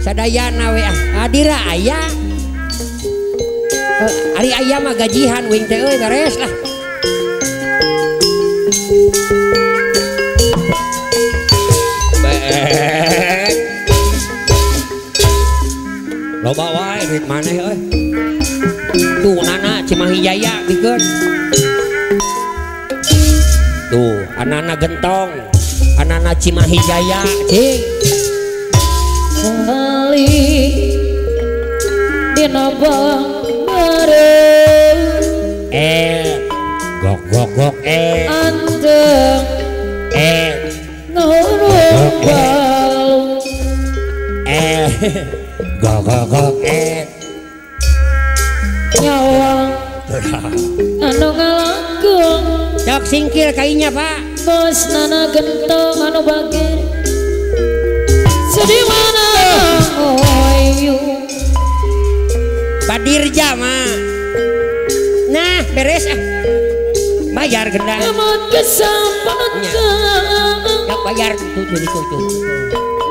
sadayana we adira aya ari aya mah gajihan wing teh euy beres lah loba wae duit maneh euy tuh nana Cimahi Jaya pikeun tuh anana gentong anana Cimahi Jaya cing kali dina bareng gok gok gok anteng ngurung balung gok gok gok nyawang anu ngalagung cok singkir kainya pak bos nana gentong anu bagir sedih mana oyu Badirja mah nah beres bayar gendang emot kesampatan yak bayar tuh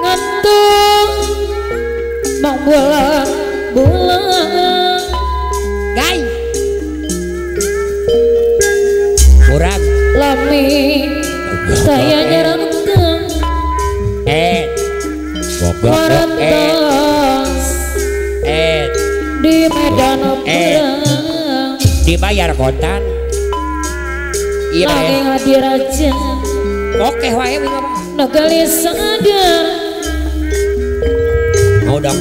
ngantung bang bulan gay kurang lami saya nyerang warantos di medan perang dibayar kontan iya lagi hadir aja oke wae bingung negali sadar mau dong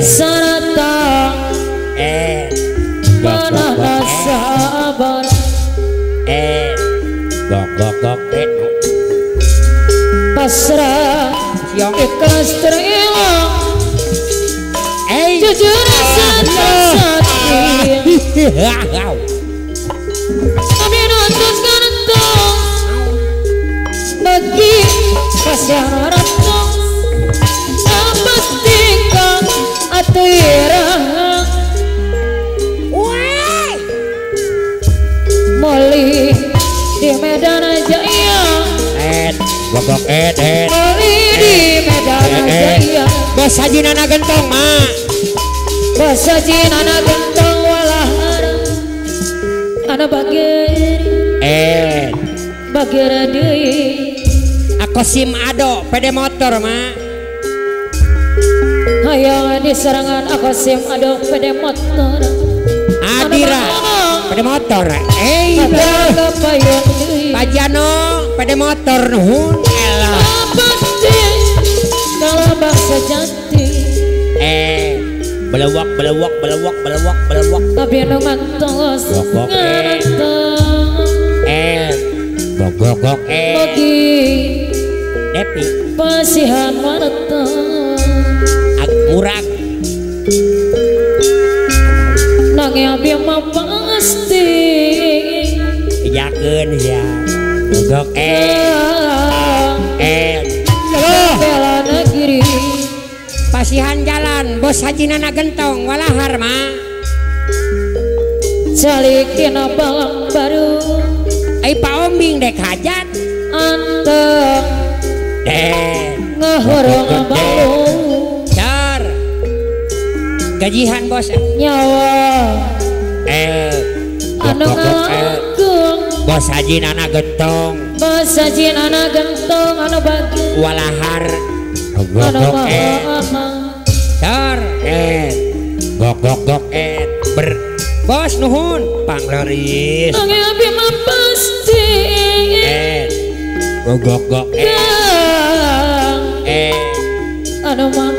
sarata mana sabar gok pasrah ikhlas terima jujur satu-satu kami nonton kantong bagi pasang rantong apa tingkah atau irah moli di Medan Jaya gok moli di Medan Jaya bos haji nana gentong mak bos haji nana gentong walahar ana bagir deui aku sim ado pede motor mak hayang di serangan aku sim ado pede motor adira pede motor Pajano pede motor nuhun elah kalau bangsa jati belewak tapi anu ngantos gok bagi Depi pasihan manetang murag nanging abi mah pasti jakeun ya gok bela negeri pasihan jalan bos haji nana gentong walahar mah calikin balang baru Pak Ombing dek hajat anteng ngehorong balung car gajihan bos nyawa anu ngalagung bos haji nana gentong bos haji nana gentong anu bagi walahar anu car gok ber bos nuhun pangleris nanging abi mah pasti gok anu mamang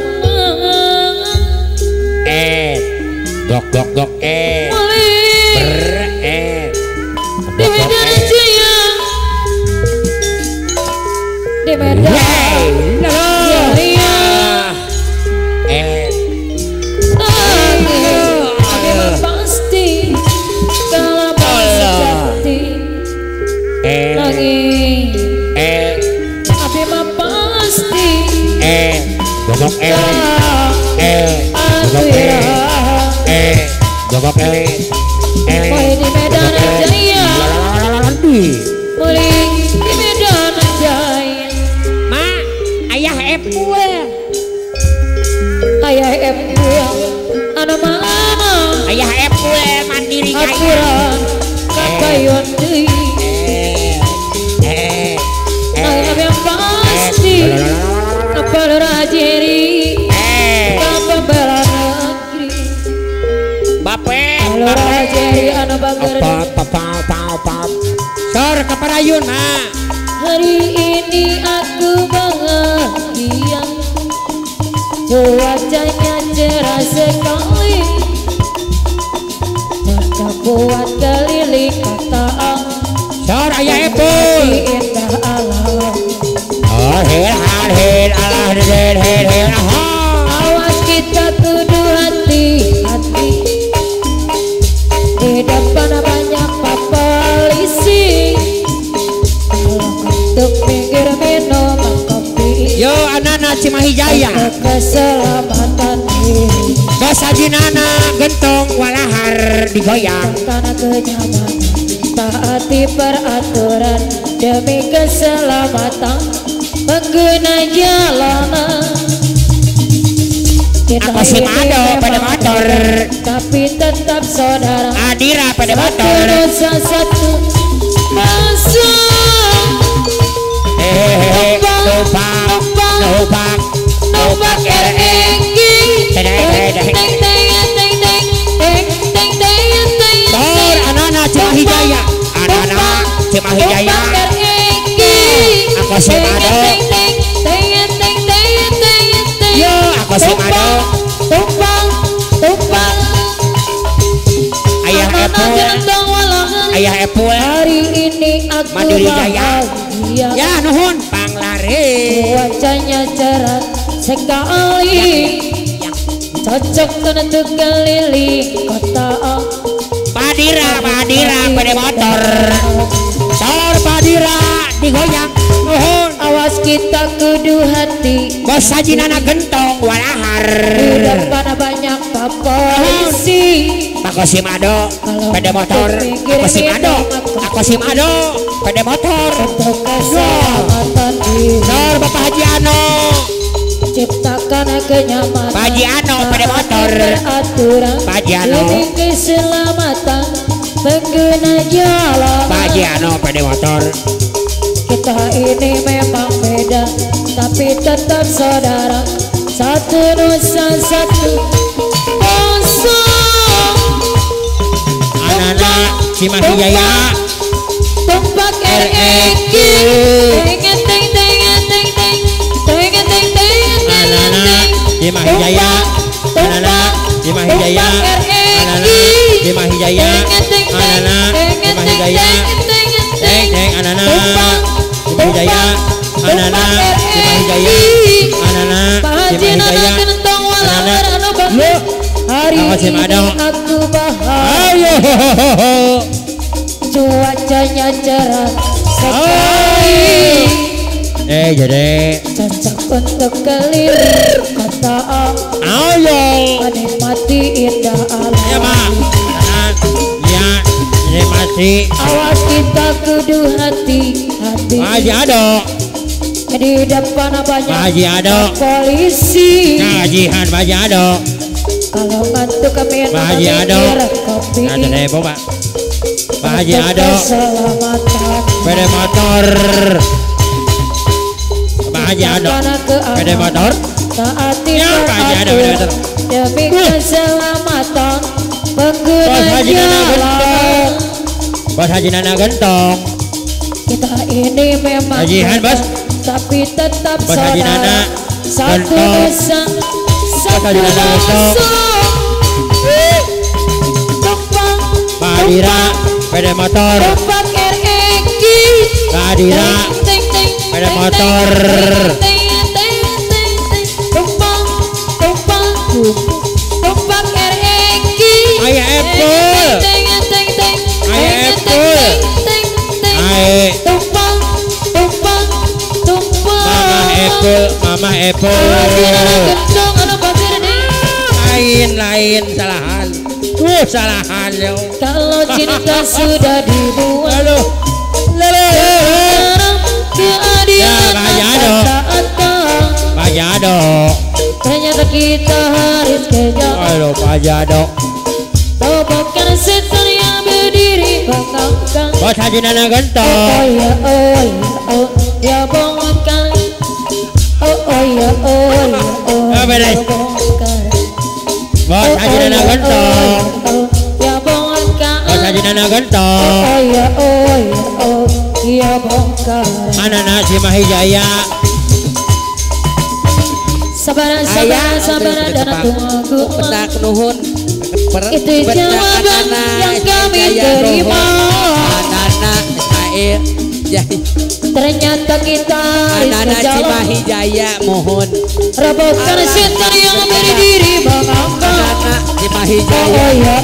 gok ber di Medan Jaya di Medan Jaya abi mah pasti kalau bangsa jati nanging abi mah pasti gok Boy di Medan Jaya Muling di Medan Jaya Ma ayah epul Epul anu mana ayah Epul mandiri kayak aturan kapayon deui ayam yang pasti kapal rajeri kapal negeri bape kalau rajeri anu bager sor kaparayun mah hari ini aku bahagia cuacanya cerah sekali tak buat keliling kota sor ayah Epul indah alam awas kita kudu hati-hati di depan banyak polisi untuk pinggir minum kopi yo anak-anak Cimahi Jaya keselamatan diri bos ajinana gentong walahar digoyang karena kenyamanan taati peraturan demi keselamatan pengguna jalanan kita aku si Mado pada motor tapi tetap saudara Adira pada motor dosa satu masa numpang RNG Tor anak-anak Cimahi Jaya anak-anak Cimahi Jaya aku si Mado yo aku si Mado tumpang ayah Epul hari ini aku Mandiri Jaya bahagia ya nuhun panglare cuacanya cerah sekali cocok untuk keliling kota Padira pada motor sor Padira digoyang nuhun awas kita kudu hati bos ajinana gentong walahar di depan banyak polisi aku si Mado pada motor aku si Mado pada motor untuk keselamatan diri sor Bapak Haji Ano ciptakan kenyamanan Pak Haji Ano pada motor aturan Pak Haji Ano demi keselamatan pengguna jalan Pak Haji Ano pada motor kita ini memang beda tapi tetap saudara satu nusa satu bangsa anak-anak Cimahi Jaya tumpak RNG anak-anak Cimahi Jaya anak-anak Cimahi Jaya anak-anak Cimahi Jaya anak-anak Cimahi Jaya teng anak-anak Cimahi Jaya anak-anak Cimahi Jaya anak-anak Cimahi Jaya anak-anak hari ini aku bahagia cuacanya cerah sekali jadi cocok untuk keliling kota ayo menikmati indah alam ya mak ya ini masih awas kita kudu hati-hati Pak Haji Ado di depan banyak Pak Haji Ado polisi ngajihan Pak Haji Ado kalau ngantuk kami Pak Haji Ado kopi ada demo Pak Pak Haji Ado keselamatan pada motor Pak Haji Ado pada motor taati ya Pak Haji Ado pada motor demi keselamatan pengguna Bos Haji Nana jalan Bos Haji Nana gentong kita ini memang Hajihan bos tapi tetap Bos Haji Nana satu gentong nusa Bos Haji Nana gentong Pak Adira pada motor tumpak RNG Pak Adira pada motor tumpak RNG ayah Epul ayah Epul ayah Mama Epul lain salahan salahan yo kalau cinta sudah dibuat halo keadilan Pak Jado ternyata kita harus ke jalan. Ayo Pak Jado. Bukan setan yang berdiri bangkang. Bos Haji Nana Oh Gentong. ya ya bongkar. Oh ya beres. Bos Haji Nana Gentong. Ya bongkar. Bos Haji Nana Gentong. Ya bongkar. Anak Cimahi Jaya. Sabar dan tunggu. Petak nuhun. Itu jawaban yang kami terima. Anak Ismail Jaya. Ternyata kita Anak Cimahi Jaya mohon. robohkan setan yang berdiri bangkang. Anak Cimahi Jaya.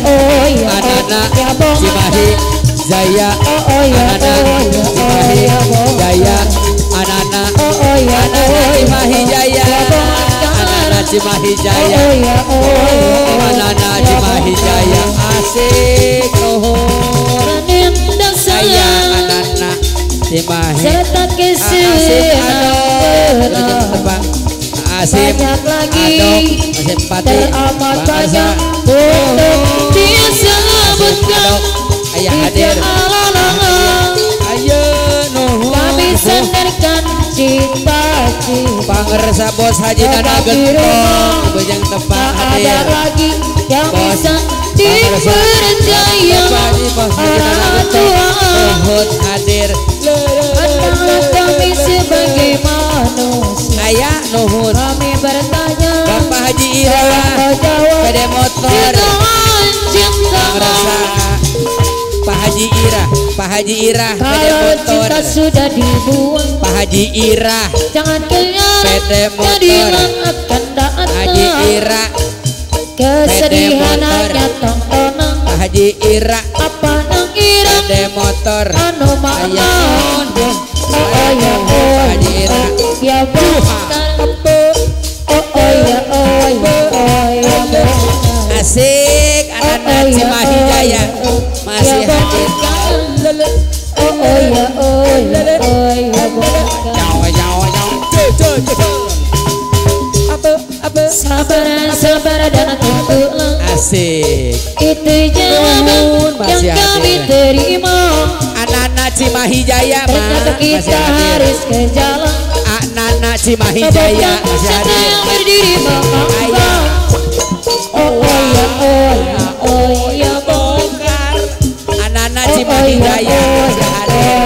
Anak Cimahi Jaya. Anak Cimahi Jaya. Anak Cimahi Jaya. Anak Cimahi Jaya. Anak Cimahi Jaya. Asik nuhun. Saya anak Cimahi. Serta kesenangan Asik banyak lagi Asik Pati teramat Bangsa banyak untuk disebutkan. Ayah hadir Ayo nuhun Kami sandarkan cita-cita. Pangersa Bos Haji Nana Gentong Bujang Tebak Tak ada hadir lagi yang Bos bisa dipercaya. Bos Haji Nana Gentong Nuhun hadir Adalah kami sebagai manusia. Ayah nuhun Kami bertanya, Bapak Haji Ira kau jawab Pede motor jutaan cinta. Pangersa Pak Haji Ira Pak Haji Ira Pede Kalau motor cinta sudah dibuang, Pak Haji Ira jangan kenyang Pede motor kehadiran akan datang. Haji Ira Kesedihan Pede motor. hanya tontonan. Pak Haji Ira Apa nang ira Pede motor anu makna. Ya Haji Ira ya bongkar. Ya bongkar. Asik anak-anak Cimahi Jaya masih hadir Ya bongkar. Sabar dan tunggulah. Asik Itu jawaban masih yang kami hadir. terima. Anak-anak Cimahi Jaya Ternyata masih kita hadir. harus ke jalan. Anak-anak Cimahi Jaya masih Setan hadir. yang berdiri bangkang. Ayah Ya bongkar anak-anak Cimahi Jaya masih hadir.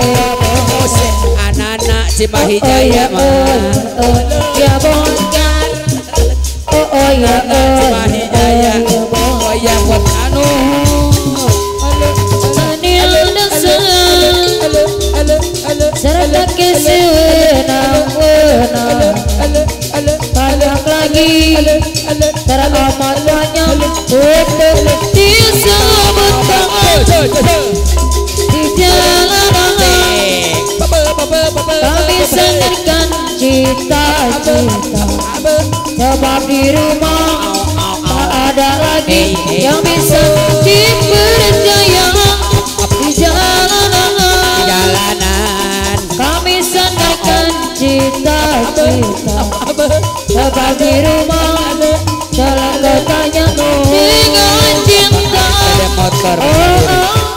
Anak-anak Cimahi Jaya Ya bongkar. anak Cimahi Jaya goyang buat anu Serta kesenangan banyak lagi teramat banyak untuk disebutkan. Di jalanan kami sandarkan cita-cita. Sebab di rumah tak ada lagi yang bisa dipercaya. Di jalanan kami sandarkan cita-cita. Sebab di rumah jalan kotanya dengan cinta. motor Oh,